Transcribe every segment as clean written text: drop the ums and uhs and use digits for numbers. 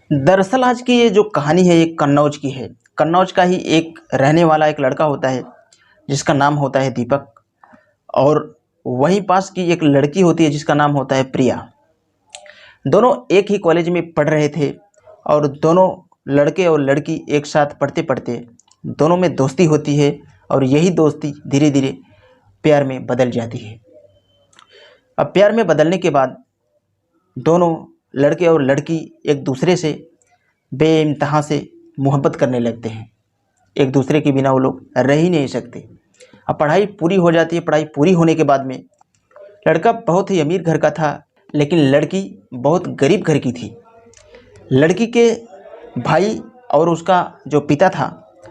दरअसल आज की ये जो कहानी है ये कन्नौज की है। कन्नौज का ही एक रहने वाला एक लड़का होता है जिसका नाम होता है दीपक। और वहीं पास की एक लड़की होती है जिसका नाम होता है प्रिया। दोनों एक ही कॉलेज में पढ़ रहे थे और दोनों लड़के और लड़की एक साथ पढ़ते पढ़ते दोनों में दोस्ती होती है। और यही दोस्ती धीरे धीरे प्यार में बदल जाती है। अब प्यार में बदलने के बाद दोनों लड़के और लड़की एक दूसरे से बेइंतहा से मोहब्बत करने लगते हैं। एक दूसरे के बिना वो लोग रह ही नहीं सकते। अब पढ़ाई पूरी हो जाती है। पढ़ाई पूरी होने के बाद में लड़का बहुत ही अमीर घर का था लेकिन लड़की बहुत गरीब घर की थी। लड़की के भाई और उसका जो पिता था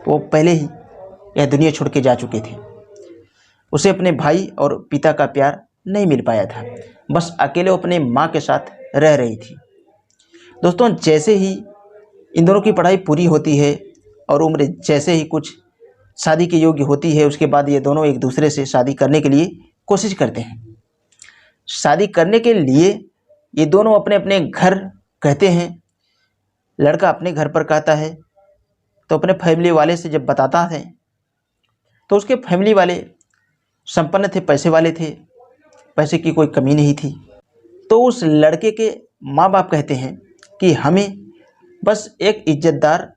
वो पहले ही यह दुनिया छोड़ के जा चुके थे। उसे अपने भाई और पिता का प्यार नहीं मिल पाया था। बस अकेले अपने माँ के साथ रह रही थी। दोस्तों, जैसे ही इन दोनों की पढ़ाई पूरी होती है और उम्र जैसे ही कुछ शादी के योग्य होती है, उसके बाद ये दोनों एक दूसरे से शादी करने के लिए कोशिश करते हैं। शादी करने के लिए ये दोनों अपने अपने घर कहते हैं। लड़का अपने घर पर कहता है तो अपने फैमिली वाले से जब बताता है तो उसके फैमिली वाले संपन्न थे, पैसे वाले थे, पैसे की कोई कमी नहीं थी। तो उस लड़के के माँ बाप कहते हैं कि हमें बस एक इज्जतदार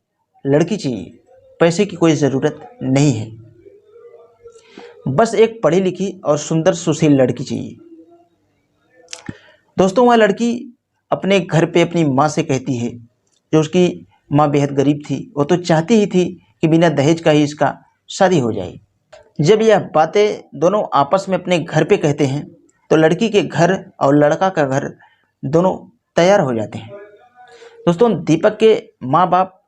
लड़की चाहिए, पैसे की कोई ज़रूरत नहीं है, बस एक पढ़ी लिखी और सुंदर सुशील लड़की चाहिए। दोस्तों, वह लड़की अपने घर पे अपनी माँ से कहती है, जो उसकी माँ बेहद गरीब थी, वो तो चाहती ही थी कि बिना दहेज का ही इसका शादी हो जाए। जब यह बातें दोनों आपस में अपने घर पे कहते हैं तो लड़की के घर और लड़का का घर दोनों तैयार हो जाते हैं। दोस्तों, दीपक के माँ बाप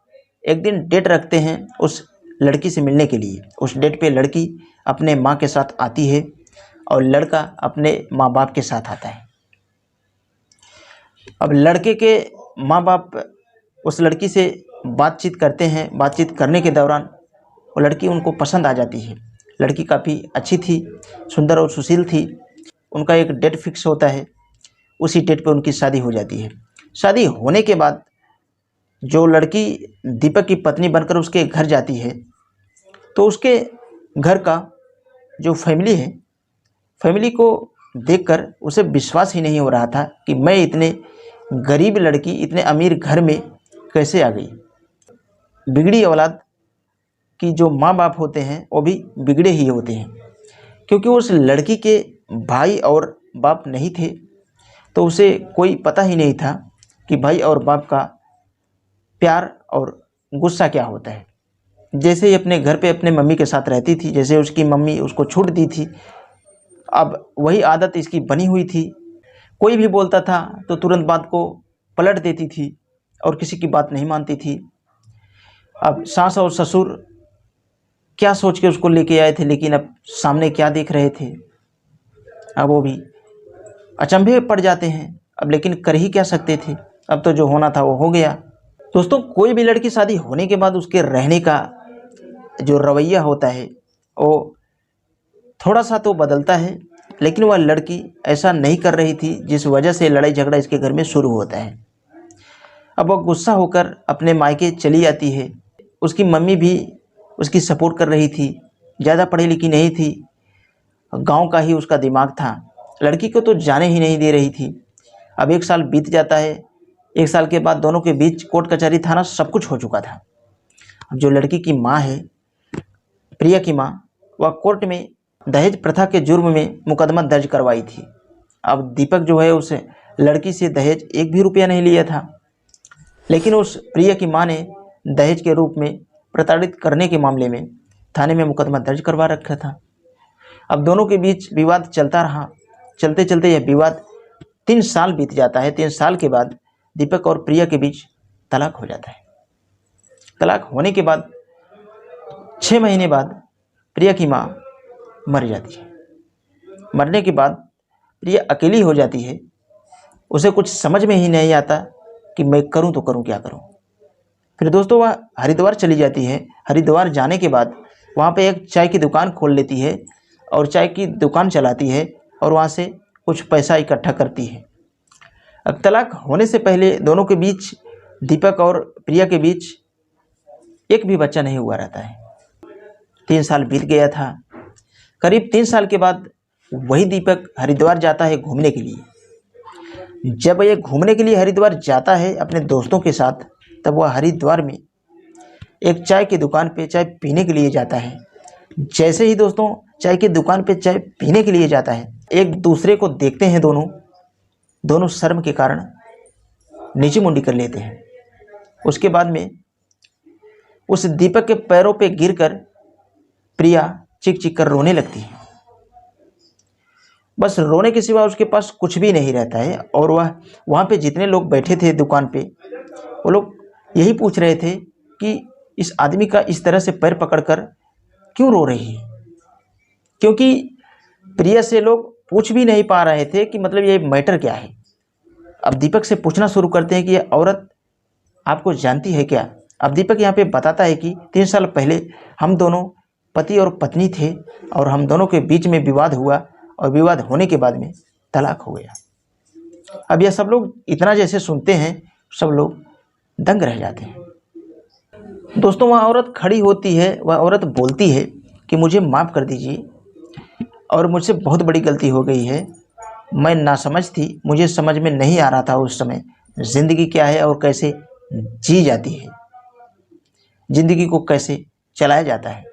एक दिन डेट रखते हैं उस लड़की से मिलने के लिए। उस डेट पे लड़की अपने माँ के साथ आती है और लड़का अपने माँ बाप के साथ आता है। अब लड़के के माँ बाप उस लड़की से बातचीत करते हैं। बातचीत करने के दौरान वो लड़की उनको पसंद आ जाती है। लड़की काफ़ी अच्छी थी, सुंदर और सुशील थी। उनका एक डेट फिक्स होता है, उसी डेट पे उनकी शादी हो जाती है। शादी होने के बाद जो लड़की दीपक की पत्नी बनकर उसके घर जाती है तो उसके घर का जो फैमिली है, फैमिली को देखकर उसे विश्वास ही नहीं हो रहा था कि मैं इतने गरीब लड़की इतने अमीर घर में कैसे आ गई। बिगड़ी औलाद की जो माँ बाप होते हैं वो भी बिगड़े ही होते हैं, क्योंकि उस लड़की के भाई और बाप नहीं थे तो उसे कोई पता ही नहीं था कि भाई और बाप का प्यार और गुस्सा क्या होता है। जैसे ही अपने घर पे अपने मम्मी के साथ रहती थी, जैसे उसकी मम्मी उसको छूट दी थी, अब वही आदत इसकी बनी हुई थी। कोई भी बोलता था तो तुरंत बात को पलट देती थी और किसी की बात नहीं मानती थी। अब सास और ससुर क्या सोच के उसको लेके आए थे, लेकिन अब सामने क्या देख रहे थे, अब वो भी अचंभे पड़ जाते हैं। अब लेकिन कर ही क्या सकते थे, अब तो जो होना था वो हो गया। दोस्तों, कोई भी लड़की शादी होने के बाद उसके रहने का जो रवैया होता है वो थोड़ा सा तो बदलता है, लेकिन वह लड़की ऐसा नहीं कर रही थी जिस वजह से लड़ाई झगड़ा इसके घर में शुरू होता है। अब वह गुस्सा होकर अपने मायके चली आती है। उसकी मम्मी भी उसकी सपोर्ट कर रही थी, ज़्यादा पढ़ी लिखी नहीं थी, गांव का ही उसका दिमाग था, लड़की को तो जाने ही नहीं दे रही थी। अब 1 साल बीत जाता है। 1 साल के बाद दोनों के बीच कोर्ट कचहरी थाना सब कुछ हो चुका था। अब जो लड़की की माँ है, प्रिया की माँ, वह कोर्ट में दहेज प्रथा के जुर्म में मुकदमा दर्ज करवाई थी। अब दीपक जो है उस लड़की से दहेज 1 भी रुपया नहीं लिया था, लेकिन उस प्रिया की माँ ने दहेज के रूप में प्रताड़ित करने के मामले में थाने में मुकदमा दर्ज करवा रखा था। अब दोनों के बीच विवाद चलता रहा। चलते चलते यह विवाद 3 साल बीत जाता है। 3 साल के बाद दीपक और प्रिया के बीच तलाक हो जाता है। तलाक होने के बाद 6 महीने बाद प्रिया की माँ मर जाती है। मरने के बाद प्रिया अकेली हो जाती है। उसे कुछ समझ में ही नहीं आता कि मैं करूं तो करूं क्या करूं। फिर दोस्तों वह हरिद्वार चली जाती है। हरिद्वार जाने के बाद वहाँ पे एक चाय की दुकान खोल लेती है और चाय की दुकान चलाती है और वहाँ से कुछ पैसा इकट्ठा करती है। अब तलाक होने से पहले दोनों के बीच दीपक और प्रिया के बीच एक भी बच्चा नहीं हुआ रहता है। 3 साल बीत गया था। करीब 3 साल के बाद वही दीपक हरिद्वार जाता है घूमने के लिए। जब ये घूमने के लिए हरिद्वार जाता है अपने दोस्तों के साथ, तब वह हरिद्वार में एक चाय की दुकान पे चाय पीने के लिए जाता है। जैसे ही दोस्तों चाय की दुकान पे चाय पीने के लिए जाता है, एक दूसरे को देखते हैं। दोनों शर्म के कारण नीचे मुंडी कर लेते हैं। उसके बाद में उस दीपक के पैरों पे गिरकर प्रिया चीख चीख कर रोने लगती है। बस रोने के सिवा उसके पास कुछ भी नहीं रहता है। और वह वहाँ पे जितने लोग बैठे थे दुकान पे, वो लोग यही पूछ रहे थे कि इस आदमी का इस तरह से पैर पकड़कर क्यों रो रही है। क्योंकि प्रिया से लोग पूछ भी नहीं पा रहे थे कि मतलब ये मैटर क्या है। अब दीपक से पूछना शुरू करते हैं कि ये औरत आपको जानती है क्या। अब दीपक यहाँ पे बताता है कि 3 साल पहले हम दोनों पति और पत्नी थे और हम दोनों के बीच में विवाद हुआ और विवाद होने के बाद में तलाक हो गया। अब यह सब लोग इतना जैसे सुनते हैं, सब लोग दंग रह जाते हैं। दोस्तों, वह औरत खड़ी होती है, वह औरत बोलती है कि मुझे माफ़ कर दीजिए और मुझसे बहुत बड़ी गलती हो गई है। मैं नासमझ थी, मुझे समझ में नहीं आ रहा था उस समय ज़िंदगी क्या है और कैसे जी जाती है, ज़िंदगी को कैसे चलाया जाता है।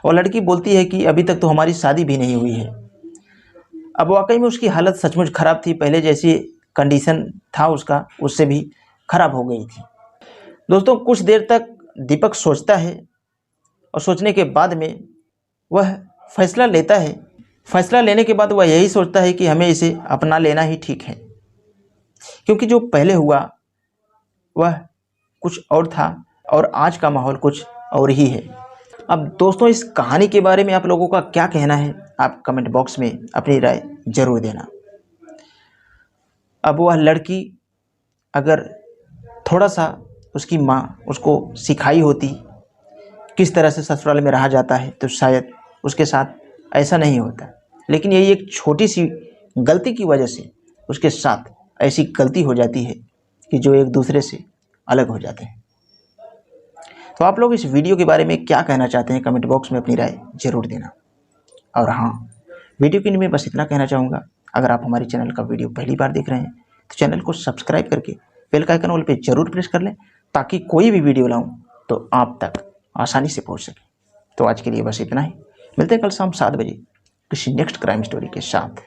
और लड़की बोलती है कि अभी तक तो हमारी शादी भी नहीं हुई है। अब वाकई में उसकी हालत सचमुच ख़राब थी। पहले जैसी कंडीशन था उसका, उससे भी ख़राब हो गई थी। दोस्तों, कुछ देर तक दीपक सोचता है और सोचने के बाद में वह फैसला लेता है। फैसला लेने के बाद वह यही सोचता है कि हमें इसे अपना लेना ही ठीक है, क्योंकि जो पहले हुआ वह कुछ और था और आज का माहौल कुछ और ही है। अब दोस्तों, इस कहानी के बारे में आप लोगों का क्या कहना है, आप कमेंट बॉक्स में अपनी राय ज़रूर देना। अब वह लड़की अगर थोड़ा सा उसकी माँ उसको सिखाई होती किस तरह से ससुराल में रहा जाता है, तो शायद उसके साथ ऐसा नहीं होता। लेकिन यही एक छोटी सी गलती की वजह से उसके साथ ऐसी गलती हो जाती है कि जो एक दूसरे से अलग हो जाते हैं। तो आप लोग इस वीडियो के बारे में क्या कहना चाहते हैं, कमेंट बॉक्स में अपनी राय ज़रूर देना। और हाँ, वीडियो के लिए मैं बस इतना कहना चाहूँगा, अगर आप हमारे चैनल का वीडियो पहली बार देख रहे हैं तो चैनल को सब्सक्राइब करके बेल का आइकन वाले पे ज़रूर प्रेस कर लें, ताकि कोई भी वीडियो लाऊं तो आप तक आसानी से पहुंच सके। तो आज के लिए बस इतना ही। मिलते हैं कल शाम 7 बजे किसी नेक्स्ट क्राइम स्टोरी के साथ।